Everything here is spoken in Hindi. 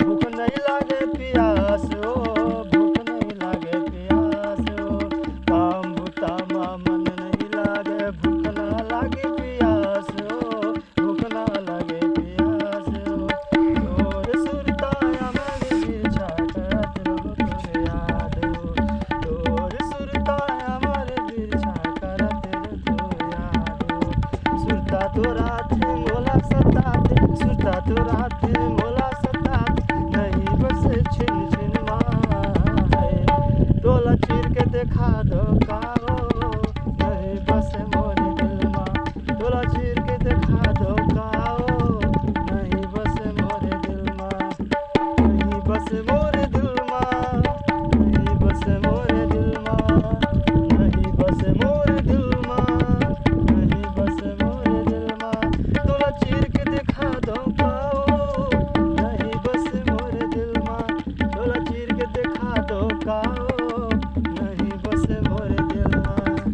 भूख नहीं लागे प्यास ओ, भूख नहीं लागे प्यास ओ, काम बुतामा मन नहीं लागे, भूख ना लागे प्यास ओ, भूख ना लागे प्यास ओ। तोर सुरताया मन बिरछा करत रहो तोर याद ओ, तोर सुरताया मन बिरछा करत रहो तोर याद ओ। सुरता तो रात मोला सताते, सुरता तो रात मोला सताते, नहीं बस छिन छिन माए, तोला चीर के देखा दो काओ, नहीं बस मोरे दिल मा, तोला चीर के देखा दो काओ, नहीं बस मोरे दिल मा, नहीं बस मोरे दिल मा, नहीं बस मोरे दिल मा, नहीं बस मोरे दिल मा, नहीं बस मोरे दिल मा, तोला चीर के देखा दो काओ, नहीं बस मोरे दिल मा, तोला चीर के देखा दो काओ।